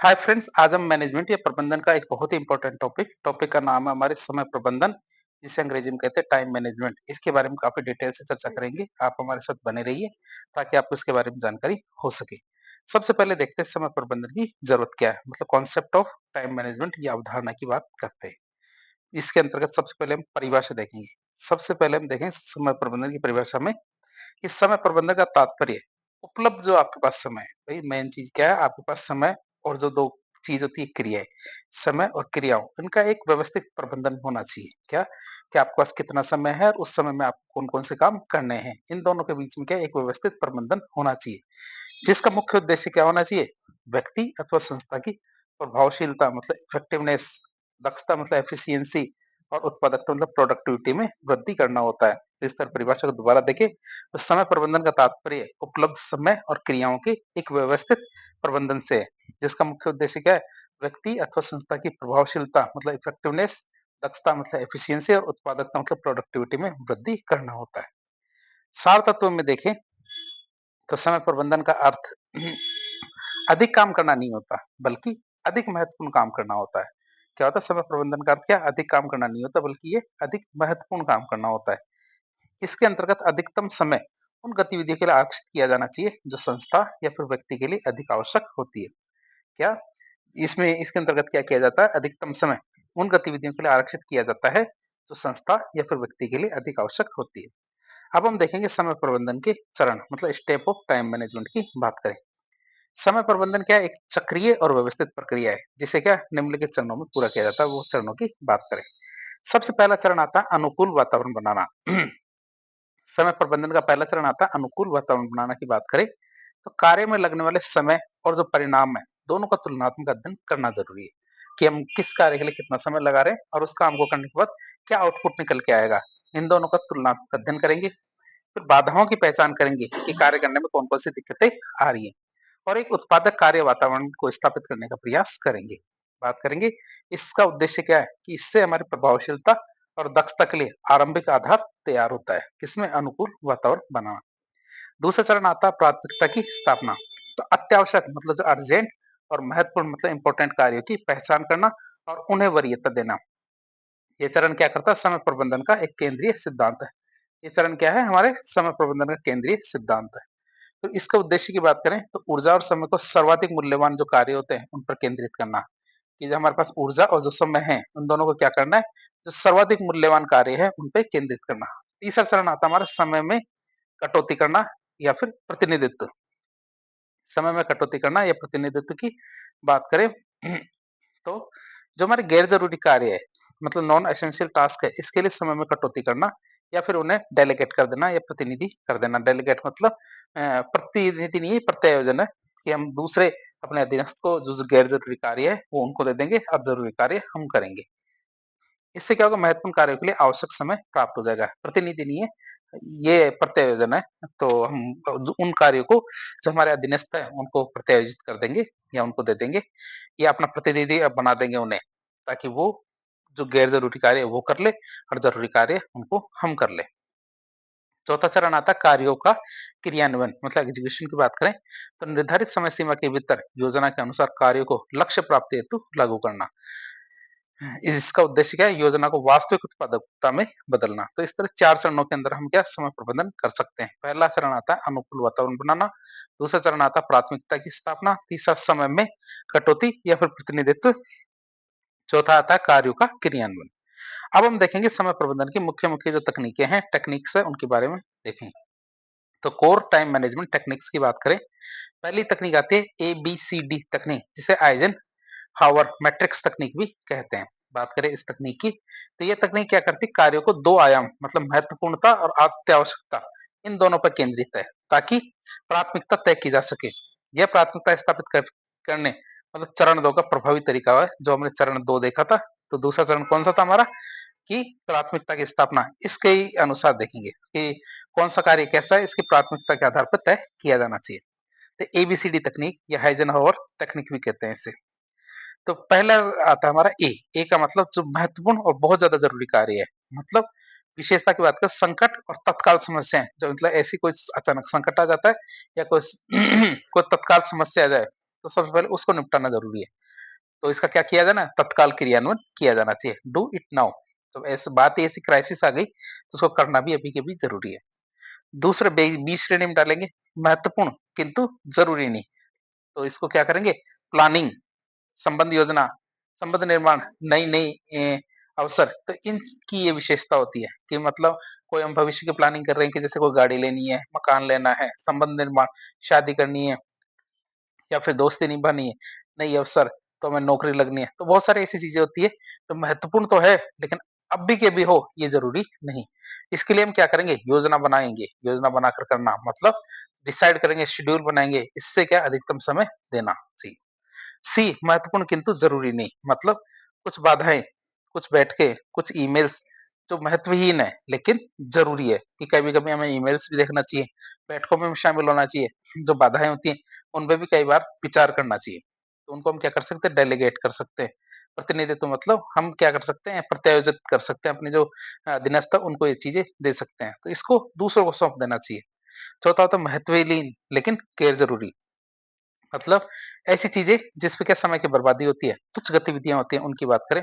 Hi friends, आज हम management या प्रबंधन का एक बहुत ही इंपॉर्टेंट टॉपिक का नाम है हमारे समय प्रबंधन, जिसे अंग्रेजी में कहते हैं टाइम मैनेजमेंट। इसके बारे में काफी डिटेल से चर्चा करेंगे। आप हमारे साथ बने रहिए ताकि आपको इसके बारे में जानकारी हो सके। सबसे पहले देखते हैं समय प्रबंधन की जरूरत क्या है, मतलब कॉन्सेप्ट ऑफ टाइम मैनेजमेंट या अवधारणा की बात करते हैं। इसके अंतर्गत सबसे पहले हम परिभाषा देखेंगे। सबसे पहले हम देखें समय प्रबंधन की परिभाषा में कि समय प्रबंधन का तात्पर्य उपलब्ध जो आपके पास समय है। भाई मेन चीज क्या है, आपके पास समय और जो दो चीज होती है क्रियाएं, समय और क्रियाओं, इनका एक व्यवस्थित प्रबंधन होना चाहिए। क्या कि आपके पास कितना समय है और उस समय में आपको कौन कौन से काम करने हैं, इन दोनों के बीच में क्या एक व्यवस्थित प्रबंधन होना चाहिए, जिसका मुख्य उद्देश्य क्या होना चाहिए, व्यक्ति अथवा संस्था की प्रभावशीलता मतलब इफेक्टिवनेस, दक्षता मतलब एफिशिएंसी और उत्पादकता मतलब प्रोडक्टिविटी में वृद्धि करना होता है। तो इस तरह परिभाषा को दोबारा देखें तो समय प्रबंधन का तात्पर्य उपलब्ध समय और क्रियाओं के एक व्यवस्थित प्रबंधन से है, जिसका मुख्य उद्देश्य क्या है, व्यक्ति अथवा संस्था की प्रभावशीलता मतलब इफेक्टिवनेस, दक्षता मतलब एफिशिएंसी और उत्पादकता मतलब प्रोडक्टिविटी में वृद्धि करना होता है। सार तत्व में देखें तो समय प्रबंधन का अर्थ अधिक काम करना नहीं होता, बल्कि अधिक महत्वपूर्ण काम करना होता है। क्या होता है समय प्रबंधन का अर्थ, क्या अधिक काम करना नहीं होता बल्कि ये अधिक महत्वपूर्ण काम करना होता है। इसके अंतर्गत अधिकतम समय उन गतिविधियों के लिए आरक्षित किया जाना चाहिए जो संस्था या फिर व्यक्ति के लिए अधिक आवश्यक होती है। क्या इसमें इसके अंतर्गत क्या किया जाता है, अधिकतम समय उन गतिविधियों के लिए आरक्षित किया जाता है जो संस्था या फिर व्यक्ति के लिए अधिक आवश्यक होती है। अब हम देखेंगे समय प्रबंधन के चरण मतलब स्टेप ऑफ टाइम मैनेजमेंट की बात करें। समय प्रबंधन क्या है, एक चक्रीय और व्यवस्थित प्रक्रिया है जिसे क्या निम्नलिखित चरणों में पूरा किया जाता है। वो चरणों की बात करें, सबसे पहला चरण आता है अनुकूल वातावरण बनाना। समय प्रबंधन का पहला चरण आता है अनुकूल वातावरण बनाना की बात करें तो कार्य में लगने वाले समय और जो परिणाम है, दोनों का तुलनात्मक अध्ययन करना जरूरी है कि हम किस कार्य के लिए कितना समय लगा रहे हैं और उस काम को करने के बाद क्या आउटपुट निकल के आएगा। इन दोनों का तुलनात्मक अध्ययन करेंगे, फिर बाधाओं की पहचान करेंगे कि कार्य करने में कौन कौन सी दिक्कतें आ रही है और एक उत्पादक कार्य वातावरण को स्थापित करने का प्रयास करेंगे। बात करेंगे इसका उद्देश्य क्या है कि इससे हमारी प्रभावशीलता और दक्षता के लिए आरंभिक आधार तैयार होता है, किसमें अनुकूल वातावरण बनाना। दूसरा चरण आता है प्राथमिकता की स्थापना। तो अत्यावश्यक मतलब जो अर्जेंट और महत्वपूर्ण मतलब इंपॉर्टेंट कार्यों की पहचान करना और उन्हें वरीयता देना। ये चरण क्या करता है, समय प्रबंधन का एक केंद्रीय सिद्धांत है। ये चरण क्या है, हमारे समय प्रबंधन का केंद्रीय सिद्धांत है। तो इसका उद्देश्य की बात करें तो ऊर्जा और समय को सर्वाधिक मूल्यवान जो कार्य होते हैं उन पर केंद्रित करना, कि जो हमारे पास ऊर्जा और जो समय है उन दोनों को क्या करना है, जो सर्वाधिक मूल्यवान कार्य है उन पे केंद्रित करना। तीसरा चरण आता है हमारा समय में कटौती करना या फिर प्रतिनिधित्व। समय में कटौती करना या प्रतिनिधित्व की बात करें तो जो हमारे गैर जरूरी कार्य है मतलब नॉन एसेंशियल टास्क है, इसके लिए समय में कटौती करना या फिर उन्हें डेलीगेट कर देना या प्रतिनिधि कर देना। डेलीगेट मतलब प्रतिनिधि नहीं, प्रत्यायोजन है कि हम दूसरे अपने अधीनस्थ को जो गैर जरूरी कार्य है वो उनको दे देंगे और जरूरी कार्य हम करेंगे। इससे क्या होगा, महत्वपूर्ण कार्यों के लिए आवश्यक समय प्राप्त हो जाएगा। प्रतिनिधि नहीं है, ये प्रत्यायोजन है। तो हम उन कार्यों को जो हमारे अधीनस्थ है उनको प्रत्यायोजित कर देंगे या उनको दे देंगे या अपना प्रतिनिधि बना देंगे उन्हें, ताकि वो जो गैर जरूरी कार्य है वो कर ले और जरूरी कार्य उनको हम कर ले। चौथा चरण आता है कार्यों का क्रियान्वयन मतलब एग्जीक्यूशन की बात करें तो निर्धारित समय सीमा के भीतर योजना के अनुसार कार्यों को लक्ष्य प्राप्ति हेतु लागू करना। इसका उद्देश्य क्या है, योजना को वास्तविक उत्पादकता में बदलना। तो इस तरह चार चरणों के अंदर हम क्या समय प्रबंधन कर सकते हैं। पहला चरण आता है अनुकूल वातावरण बनाना, दूसरा चरण आता है प्राथमिकता की स्थापना, तीसरा समय में कटौती या फिर प्रतिनिधित्व, चौथा आता है कार्यों का क्रियान्वयन। अब हम देखेंगे समय प्रबंधन की मुख्य मुख्य जो तकनीकें हैं, टेक्निक्स है, उनके बारे में देखेंगे। तो कोर टाइम मैनेजमेंट टेक्निक्स की बात करें, पहली तकनीक आती है ABCD तकनीक, जिसे आइजन हावर मैट्रिक्स तकनीक भी कहते हैं। बात करें इस तकनीक की तो यह तकनीक क्या करती है, कार्यों को दो आयाम मतलब महत्वपूर्णता और अत्यावश्यकता इन दोनों पर केंद्रित है ताकि प्राथमिकता तय की जा सके। यह प्राथमिकता स्थापित करने मतलब चरण दो का प्रभावी तरीका है, जो हमने चरण दो देखा था। तो दूसरा चरण कौन सा था हमारा, कि प्राथमिकता की स्थापना। इसके ही अनुसार देखेंगे कि कौन सा कार्य कैसा है, इसकी प्राथमिकता के आधार पर तय किया जाना चाहिए। तो एबीसीडी तकनीक या हाइजेनहोवर टेक्निक भी कहते हैं इसे। तो पहला आता है हमारा ए का मतलब जो महत्वपूर्ण और बहुत ज्यादा जरूरी कार्य है। मतलब विशेषता की बात करें, संकट और तत्काल समस्याएं, जो मतलब ऐसी कोई अचानक संकट आ जाता है या कोई कोई तत्काल समस्या आ जाए तो सबसे पहले उसको निपटाना ज़रूरी है। तो इसका क्या किया जाए ना, तत्काल क्रियान्वयन किया जाना चाहिए, डू इट नाउ। तो ऐसी बात है, ऐसी क्राइसिस आ गई तो उसको करना भी अभी के अभी ज़रूरी है। दूसरा बी श्रेणी में डालेंगे, महत्वपूर्ण किंतु ज़रूरी नहीं। तो इसको क्या करेंगे, प्लानिंग, संबंध योजना, संबंध निर्माण, नई-नई अवसर, तो इनकी ये विशेषता होती है कि मतलब कोई हम भविष्य की प्लानिंग कर रहे हैं कि जैसे कोई गाड़ी लेनी है, मकान लेना है, संबंध निर्माण, शादी करनी है या फिर दोस्ती निभानी है, नई अवसर, तो हमें नौकरी लगनी है, तो बहुत सारी ऐसी चीज़ें होती है, तो महत्वपूर्ण तो है, लेकिन अभी के अभी हो, ये ज़रूरी नहीं। इसके लिए हम क्या करेंगे, योजना बनाएँगे, योजना बनाकर करना मतलब डिसाइड करेंगे, शेड्यूल बनाएँगे, इससे क्या अधिकतम समय देना। जी। सी महत्वपूर्ण किंतु ज़रूरी नहीं, मतलब कुछ बाधाएँ, कुछ बैठकें, कुछ ईमेल्स जो महत्वहीन है, लेकिन ज़रूरी है कि कभी-कभी हमें ईमेल्स भी देखना चाहिए, बैठकों में भी शामिल होना चाहिए। जो बाधाएँ होती हैं, उन पे भी कई बार विचार करना चाहिए। तो उनको हम क्या कर सकते हैं, डेलीगेट कर सकते हैं। प्रतिनिधित्व मतलब हम क्या कर सकते हैं, प्रत्यायोजित कर सकते हैं अपने जो अधीनस्थ उनको ये चीज़ें दे सकते हैं। तो इसको दूसरों को सौंप देना चाहिए। चौथा होता है महत्वहीन लेकिन गैर ज़रूरी। मतलब ऐसी चीज़ें जिस पे क्या समय की बर्बादी होती है, तुच्छ गतिविधियाँ होती हैं, उनकी बात करें,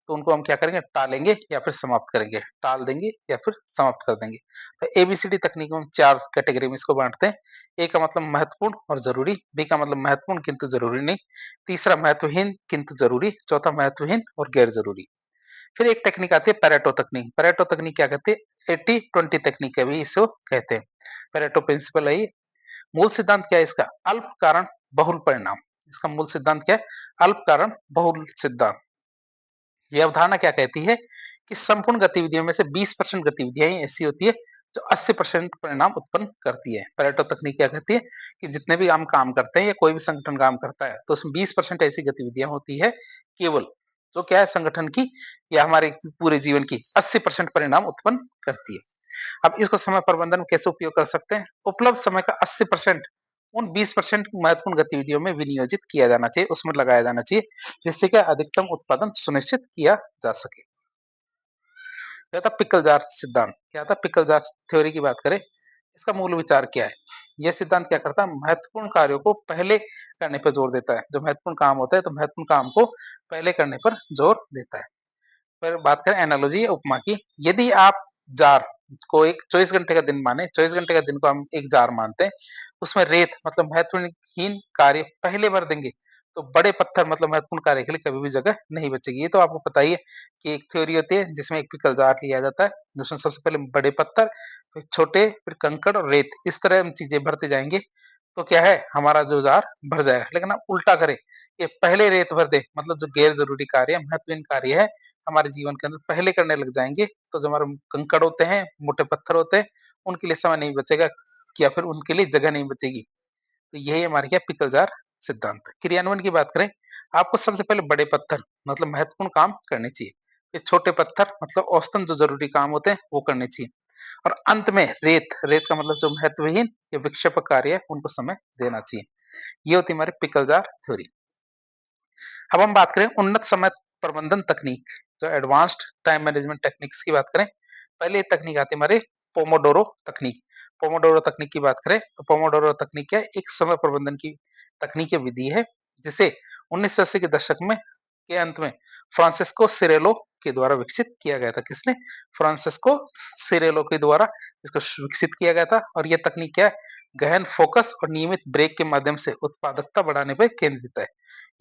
तो उनको हम क्या करेंगे, टालेंगे या फिर समाप्त करेंगे। टाल देंगे या फिर समाप्त कर देंगे। तो एबीसीडी तकनीक में हम 4 कैटेगरी में इसको बाँटते हैं। ए का मतलब महत्वपूर्ण और ज़रूरी, बी का मतलब महत्वपूर्ण किंतु ज़रूरी नहीं, तीसरा महत्वहीन किंतु ज़रूरी, चौथा महत्वहीन और गैर ज़रूरी। फिर एक टेक्निक आती है पैरेटो तकनीक। पैरेटो तकनीक क्या कहती है? 80-20 तकनीक है भी इसको कहते हैं। पैरेटो प्रिंसिपल है ये। मूल सिद्धांत क्या है इसका? अल्प कारण बहुल परिणाम। इसका मूल सिद्धांत क्या है? अल्प कारण बहुल सिद्धांत। ये अवधारणा क्या कहती है कि संपूर्ण गतिविधियों में से 20% गतिविधियां ही ऐसी होती है जो 80% परिणाम उत्पन्न करती है। पैरेटो तकनीक क्या कहती है कि जितने भी हम काम करते हैं या कोई भी संगठन काम करता है तो उसमें 20% ऐसी गतिविधियां होती है केवल, जो क्या है संगठन की या हमारे पूरे जीवन की 80% परिणाम उत्पन्न करती है। अब इसको समय प्रबंधन में कैसे उपयोग कर सकते हैं? उपलब्ध समय का 80% उन 20% महत्वपूर्ण गतिविधियों में विनियोजित किया जाना चाहिए, उसमें लगाया जाना चाहिए, जिससे क्या अधिकतम उत्पादन सुनिश्चित किया जा सके। क्या था पिकल जार सिद्धांत? क्या था पिकल जार थ्योरी की बात करें, इसका मूल विचार क्या है? यह सिद्धांत क्या करता है? महत्वपूर्ण कार्यों को पहले करने पर जोर देता है। जो महत्वपूर्ण काम होता है, तो महत्वपूर्ण काम को पहले करने पर जोर देता है। फिर बात करें एनालॉजी या उपमा की, यदि आप जार को एक 24 घंटे का दिन माने, 24 घंटे का दिन को हम एक जार मानते हैं, उसमें रेत मतलब महत्वहीन कार्य पहले भर देंगे, तो बड़े पत्थर मतलब महत्वपूर्ण कार्य के लिए कभी भी जगह नहीं बचेगी। ये तो आपको पता ही है कि एक थ्योरी होती है जिसमें एक पिकल जार लिया जाता है, जिसमें सबसे पहले बड़े पत्थर, फिर छोटे, फिर कंकड़ और रेत, इस तरह हम चीजें भरते जाएंगे, तो क्या है हमारा जो जार भर जाएगा। लेकिन आप उल्टा करें, ये पहले रेत भर दे मतलब जो गैर जरूरी कार्य है, महत्वहीन कार्य है, हमारे जीवन के अंदर पहले करने लग जाएँगे, तो जो हमारे कंकड़ होते हैं, मोटे पत्थर होते हैं, उनके लिए समय नहीं बचेगा या फिर उनके लिए जगह नहीं बचेगी। तो यही हमारे क्या पिकल जार सिद्धांत है। क्रियान्वयन की बात करें, आपको सबसे पहले बड़े पत्थर मतलब महत्वपूर्ण काम करने चाहिए। फिर छोटे पत्थर मतलब औसतन जो ज़रूरी काम होते हैं, वो करने चाहिए। और अंत में रेत, रेत का मतलब जो महत्वहीन या विक्षेपक कार्य है, उनको समय देना चाहिए। ये होती है हमारी पिकल जार थ्योरी। अब हम बात करें उन्नत समय प्रबंधन तकनीक, जो एडवांस्ड टाइम मैनेजमेंट टेक्निक्स की बात करें, पहले तकनीक आती है हमारे पोमोडोरो तकनीक। पोमोडोरो तकनीक की बात करें तो पोमोडोरो तकनीक क्या है? एक समय प्रबंधन की तकनीक या विधि है, जिसे 1980 के दशक में के अंत में फ्रांसिस्को सिरेलो के द्वारा विकसित किया गया था। किसने? फ्रांसिस्को सिरेलो के द्वारा इसको विकसित किया गया था। और यह तकनीक क्या है? गहन फोकस और नियमित ब्रेक के माध्यम से उत्पादकता बढ़ाने पर केंद्रित है।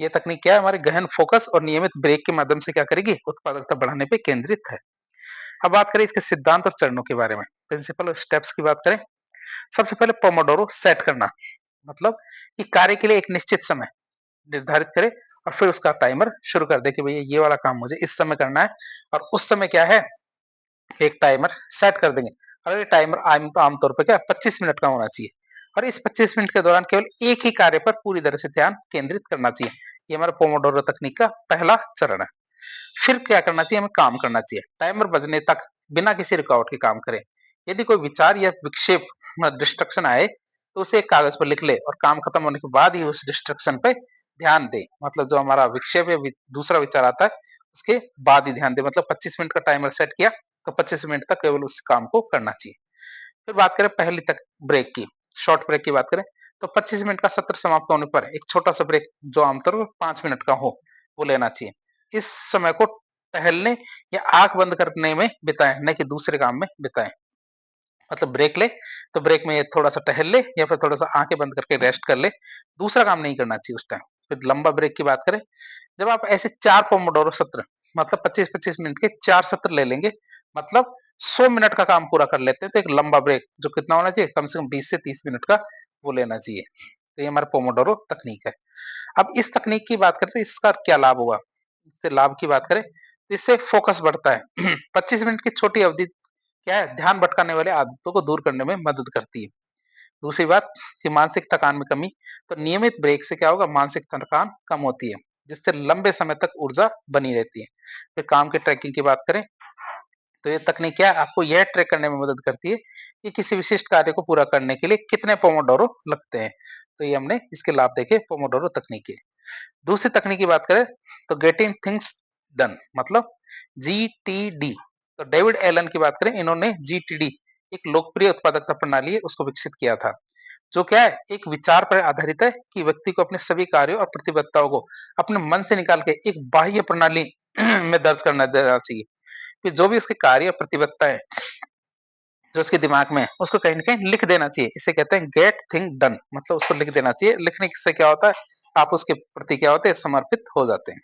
ये तकनीक क्या है? हमारे गहन फोकस और नियमित ब्रेक के माध्यम से क्या करेगी? उत्पादकता बढ़ाने पे केंद्रित है। अब बात करें इसके सिद्धांत और चरणों के बारे में, प्रिंसिपल और स्टेप्स की बात करें, सबसे पहले पोमोडोरो सेट करना, मतलब कि कार्य के लिए एक निश्चित समय निर्धारित करें और फिर उसका टाइमर शुरू कर दे कि भैया ये वाला काम मुझे इस समय करना है, और उस समय क्या है, एक टाइमर सेट कर देंगे। और ये टाइमर आमतौर पर क्या 25 मिनट का होना चाहिए, और इस 25 मिनट के दौरान केवल एक ही कार्य पर पूरी तरह से ध्यान केंद्रित करना चाहिए। ये हमारा पोमोडोरो तकनीक का पहला चरण है। फिर क्या करना चाहिए? हमें काम करना चाहिए, टाइमर बजने तक बिना किसी रुकावट के काम करें। यदि कोई विचार या विक्षेप डिस्ट्रक्शन आए, तो उसे एक कागज पर लिख ले और काम खत्म होने के बाद ही उस डिस्ट्रक्शन पे ध्यान दे। मतलब जो हमारा विक्षेप या दूसरा विचार आता है, उसके बाद ही ध्यान दे। मतलब 25 मिनट का टाइमर सेट किया, तो 25 मिनट तक केवल उस काम को करना चाहिए। फिर बात करें पहली तक ब्रेक की, शॉर्ट ब्रेक की बात करें, तो 25 मिनट का सत्र समाप्त होने पर एक छोटा-सा ब्रेक जो आमतौर पर 5 मिनट का हो, वो लेना चाहिए। इस समय को टहलने या आँख बंद करने में बिताएँ, ना कि दूसरे काम में बिताएँ। मतलब ब्रेक ले, तो ब्रेक में थोड़ा-सा टहल ले या फिर थोड़ा-सा आँखें बंद करके रेस्ट कर ले, दूसरा काम नहीं करना चाहिए उस टाइम। फिर लंबा ब्रेक की बात करें, जब आप ऐसे 4 पोमोडोरो सत्र मतलब 25-25 मिनट के 4 सत्र ले लेंगे, मतलब 100 मिनट का काम पूरा कर लेते हैं, तो एक लंबा ब्रेक जो कितना होना चाहिए? कम से कम 20 से 30 मिनट का वो लेना चाहिए। तो ये हमारा पोमोडोरो तकनीक है। अब इस तकनीक की बात करते हैं, इसका क्या लाभ हुआ? इससे लाभ की बात करें, तो इससे फोकस बढ़ता है। 25 मिनट की छोटी अवधि क्या है? ध्यान भटकाने वाली आदतों को दूर करने में मदद करती है। दूसरी बात कि मानसिक थकान में कमी, तो नियमित ब्रेक से क्या होगा? मानसिक थकान कम होती है, जिससे लंबे समय तक ऊर्जा बनी रहती है। फिर काम की ट्रैकिंग की बात करें, तो ये तकनीक क्या है? आपको यह ट्रैक करने में मदद करती है कि किसी विशिष्ट कार्य को पूरा करने के लिए कितने पोमोडोरो लगते हैं। तो ये हमने इसके लाभ देखे पोमोडोरो तकनीक के। दूसरी तकनीक की बात करें, तो गेटिंग थिंग्स डन मतलब जीटीडी। तो डेविड एलन की बात करें, इन्होंने जीटीडी एक लोकप्रिय उत्पादकता प्रणाली है, उसको विकसित किया था। जो क्या है? एक विचार पर आधारित है कि व्यक्ति को अपने सभी कार्यों और प्रतिबद्धताओं को अपने मन से निकाल के एक बाह्य प्रणाली में दर्ज करना देना चाहिए। कि जो भी उसके कार्य और प्रतिबद्धता है, जो उसके दिमाग में है, उसको कहीं न कहीं लिख देना चाहिए। इसे कहते हैं गेट थिंग डन मतलब उसको लिख देना चाहिए। लिखने से क्या होता है? आप उसके प्रति क्या होते हैं? समर्पित हो जाते हैं।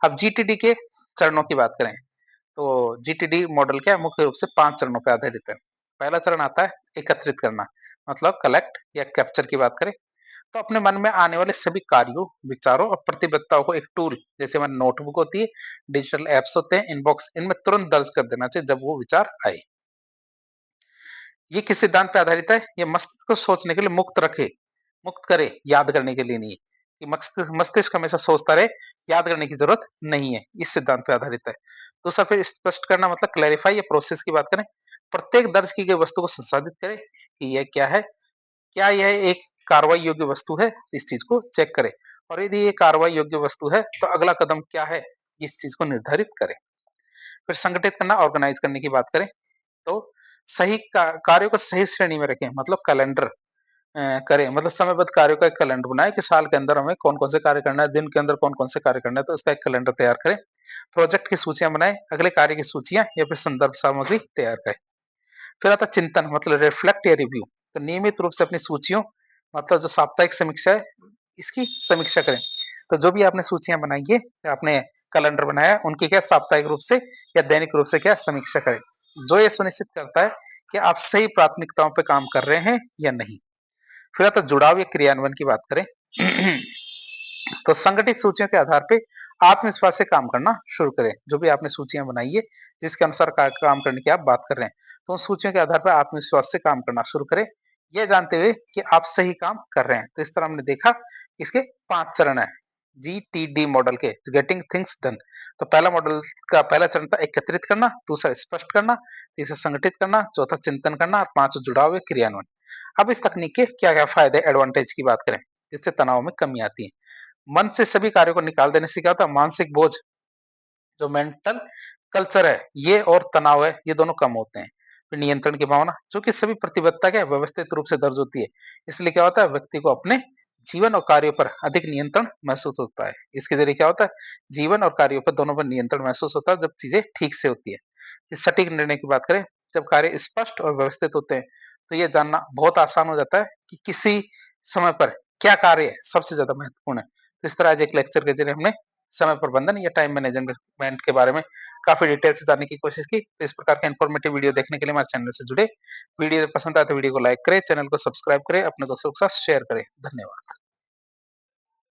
अब जीटीडी के चरणों की बात करें, तो जीटीडी मॉडल क्या है? मुख्य रूप से 5 चरणों पे आधारित है। पहला चरण आता है एकत्रित करना, मतलब कलेक्ट या कैप्चर की बात करें, तो अपने मन में आने वाले सभी कार्यों, विचारों और प्रतिबद्धताओं को एक टूल जैसे हमारी नोटबुक होती है, डिजिटल ऐप्स होते हैं, इनबॉक्स इनमें तुरंत दर्ज कर देना चाहिए जब वो विचार आए। ये किस सिद्धांत पे आधारित है? ये मस्तिष्क को सोचने के लिए मुक्त करे, याद करने के लिए नहीं है। कि मस्तिष्क हमेशा सोचता रहे, याद करने की ज़रूरत नहीं है। इस सिद्धांत पे आधारित है। दूसरा फिर स्पष्ट करना मतलब क्लैरिफाई या प्रोसेस की बात करें, प्रत्येक दर्ज की गई वस्तु को संसाधित करें कि यह क्या है? क्या यह एक कार्रवाई योग्य वस्तु है? इस चीज़ को चेक करें और यदि ये कार्रवाई योग्य वस्तु है, तो अगला कदम क्या है? इस चीज़ को निर्धारित करें। फिर संगठित करना, ऑर्गेनाइज़ करने की बात करें, तो सही का कार्यों को सही श्रेणी में रखें मतलब कैलेंडर करें मतलब समयबद्ध कार्यों का एक कैलेंडर बनाएँ कि साल के अंदर हमें कौन-कौन से कार्य करना है, दिन के अंदर कौन-कौन से कार्य करना है, तो इसका एक कैलेंडर तैयार करें। प्रोजेक्ट की सूचियाँ बनाएँ, अगले कार्य की सूचियाँ या फिर संदर्भ सामग्री तैयार करें। फिर आता है चिंतन मतलब रिफ्लेक्ट या रिव्यू, तो नियमित रूप से अपनी सूचियों मतलब जो साप्ताहिक समीक्षा है, इसकी समीक्षा करें। तो जो भी आपने सूचियाँ बनाई है, या आपने कैलेंडर बनाया है, उनकी क्या साप्ताहिक रूप से या दैनिक रूप से क्या समीक्षा करें। जो ये सुनिश्चित करता है कि आप सही प्राथमिकताओं पे काम कर रहे हैं या नहीं। फिर आता है जुड़ाव या क्रियान्वयन की बात करें तो संगठित सूचियों के आधार पे आत्मविश्वास से काम करना शुरू करें। जो भी आपने सूचियाँ बनाई है, जिसके अनुसार काम करने की आप बात कर रहे हैं, तो उन सूचियों के आधार पर आत्मविश्वास से काम करना शुरू करें, ये जानते हुए कि आप सही काम कर रहे हैं। तो इस तरह हमने देखा इसके 5 चरण हैं, जीटीडी मॉडल के गेटिंग थिंग्स डन। तो पहला मॉडल का पहला चरण था एकत्रित करना, दूसरा स्पष्ट करना, तीसरा संगठित करना, चौथा चिंतन करना और 5वां जुड़ाव या क्रियान्वयन। अब इस तकनीक के क्या-क्या फायदे एडवांटेज की बात करें, जिससे तनाव में कमी आती है। मन से सभी कार्यों को निकाल देने से क्या होता है मानसिक बोझ जो मेंटल कल्चर है ये और तनाव है ये दोनों कम होते हैं। फिर नियंत्रण की भावना जो कि सभी प्रतिबद्धता क्या है व्यवस्थित रूप से दर्ज होती है। इसलिए क्या होता है व्यक्ति को अपने जीवन और कार्यों पर अधिक नियंत्रण महसूस होता है। इसके जरिए क्या होता है जीवन और कार्यों पर दोनों पर नियंत्रण महसूस होता है जब चीजें ठीक से होती है। इस सटीक निर्णय की बात करें जब कार्य स्पष्ट और व्यवस्थित होते हैं तो ये जानना बहुत आसान हो जाता है कि किसी समय पर क्या कार्य सबसे ज्यादा महत्वपूर्ण है। तो इस तरह आज एक लेक्चर के जरिए हमने समय प्रबंधन या टाइम मैनेजमेंट के बारे में काफी डिटेल से जानने की कोशिश की। तो इस प्रकार के इन्फॉर्मेटिव वीडियो देखने के लिए हमारे चैनल से जुड़े। वीडियो पसंद आए तो वीडियो को लाइक करें, चैनल को सब्सक्राइब करें, अपने दोस्तों के साथ शेयर करें। धन्यवाद।